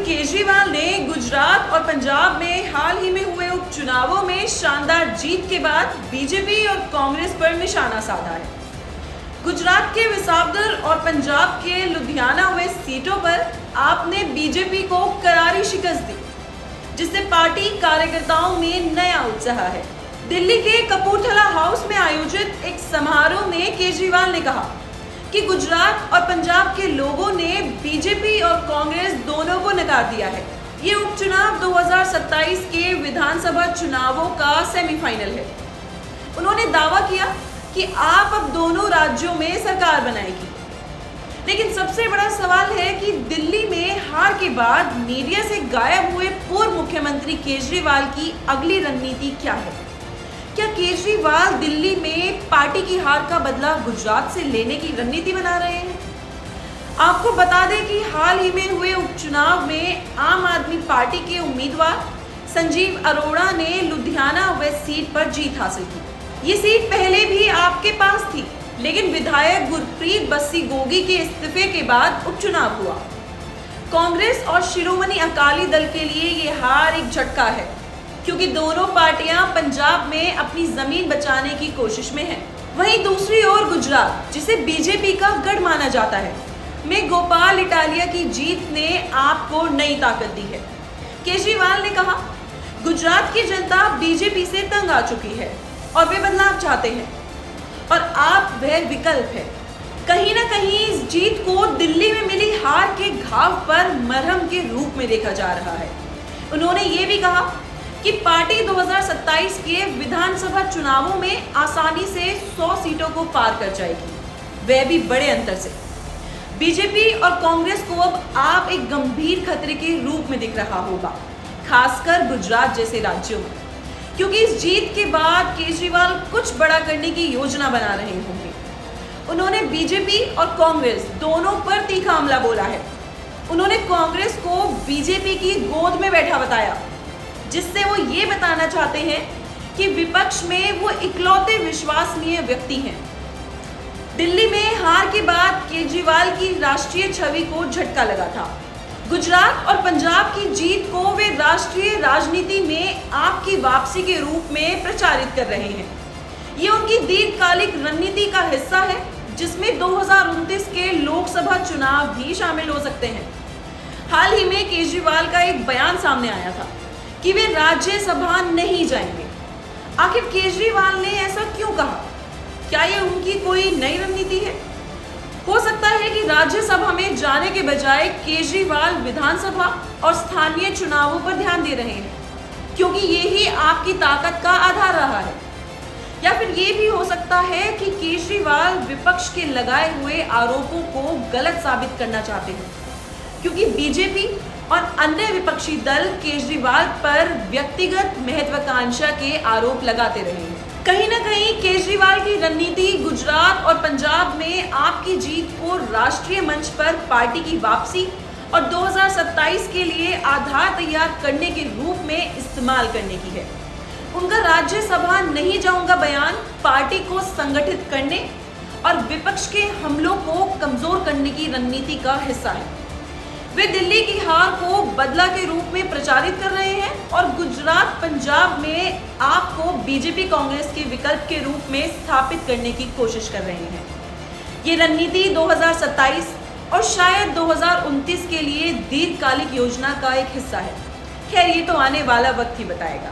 केजरीवाल ने गुजरात और पंजाब में हाल ही में हुए उपचुनावों में शानदार जीत के बाद बीजेपी और कांग्रेस पर निशाना साधा है। गुजरात के विसावदर और पंजाब के लुधियाना हुए सीटों पर आपने बीजेपी को करारी शिकस्त दी, जिससे पार्टी कार्यकर्ताओं में नया उत्साह है। दिल्ली के कपूरथला हाउस में आयोजित एक समारोह में केजरीवाल ने कहा कि गुजरात और पंजाब के लोगों ने बीजेपी और कांग्रेस दोनों को नकार दिया है। ये उपचुनाव 2027 के विधानसभा चुनावों का सेमीफाइनल है। उन्होंने दावा किया कि आप अब दोनों राज्यों में सरकार बनाएगी। लेकिन सबसे बड़ा सवाल है कि दिल्ली में हार के बाद मीडिया से गायब हुए पूर्व मुख्यमंत्री केजरीवाल की अगली रणनीति क्या है? क्या केजरीवाल दिल्ली में पार्टी की हार का बदला गुजरात से लेने की रणनीति बना रहे हैं? आपको बता दें कि हाल ही में हुए उपचुनाव में आम आदमी पार्टी के उम्मीदवार संजीव अरोड़ा ने लुधियाना वेस्ट सीट पर जीत हासिल की। ये सीट पहले भी आपके पास थी, लेकिन विधायक गुरप्रीत बस्सी गोगी के इस्तीफे के बाद उपचुनाव हुआ। कांग्रेस और शिरोमणि अकाली दल के लिए ये हार एक झटका है, क्योंकि दोनों पार्टियां पंजाब में अपनी जमीन बचाने की कोशिश में हैं। वहीं दूसरी ओर गुजरात, जिसे बीजेपी का गढ़ माना जाता है, में गोपाल इटालिया की जीत ने आपको नई ताकत दी है। केजरीवाल ने कहा, गुजरात की जनता बीजेपी से तंग आ चुकी है और वे बदलाव चाहते हैं, और आप वह विकल्प है। कहीं ना कहीं इस जीत को दिल्ली में मिली हार के घाव पर मरहम के रूप में देखा जा रहा है। उन्होंने ये भी कहा कि पार्टी 2027 के विधानसभा चुनावों में आसानी से 100 सीटों को पार कर जाएगी, वह भी बड़े अंतर से। बीजेपी और कांग्रेस को अब आप एक गंभीर खतरे के रूप में दिख रहा होगा, खासकर गुजरात जैसे राज्यों में, क्योंकि इस जीत के बाद केजरीवाल कुछ बड़ा करने की योजना बना रहे होंगे। उन्होंने बीजेपी और कांग्रेस दोनों पर तीखा हमला बोला है। उन्होंने कांग्रेस को बीजेपी की गोद में बैठा बताया, जिससे वो ये बताना चाहते हैं कि विपक्ष में वो इकलौते विश्वसनीय व्यक्ति हैं। दिल्ली में हार के बाद केजरीवाल की राष्ट्रीय छवि को झटका लगा था। गुजरात और पंजाब की जीत को वे राष्ट्रीय राजनीति में आपकी वापसी के रूप में प्रचारित कर रहे हैं। ये उनकी दीर्घकालिक रणनीति का हिस्सा है, जिसमें 2029 के लोकसभा चुनाव भी शामिल हो सकते हैं। हाल ही में केजरीवाल का एक बयान सामने आया था कि वे राज्यसभा नहीं जाएंगे। आखिर केजरीवाल ने ऐसा क्यों कहा? क्या ये उनकी कोई नई रणनीति है? हो सकता है कि राज्यसभा में जाने के बजाय केजरीवाल विधानसभा और स्थानीय चुनावों पर ध्यान दे रहे हैं, क्योंकि ये ही आपकी ताकत का आधार रहा है। या फिर ये भी हो सकता है कि केजरीवाल विपक्ष के लगाए हुए आरोपों को गलत साबित करना चाहते हैं, क्योंकि बीजेपी और अन्य विपक्षी दल केजरीवाल पर व्यक्तिगत महत्वाकांक्षा के आरोप लगाते रहे हैं। कहीं ना कहीं केजरीवाल की रणनीति गुजरात और पंजाब में आपकी जीत को राष्ट्रीय मंच पर पार्टी की वापसी और 2027 के लिए आधार तैयार करने के रूप में इस्तेमाल करने की है। उनका राज्यसभा नहीं जाऊंगा बयान पार्टी को संगठित करने और विपक्ष के हमलों को कमजोर करने की रणनीति का हिस्सा है। वे दिल्ली की हार को बदला के रूप में प्रचारित कर रहे हैं और गुजरात पंजाब में आपको बीजेपी कांग्रेस के विकल्प के रूप में स्थापित करने की कोशिश कर रहे हैं। ये रणनीति 2027 और शायद 2029 के लिए दीर्घकालिक योजना का एक हिस्सा है। खैर, ये तो आने वाला वक्त ही बताएगा।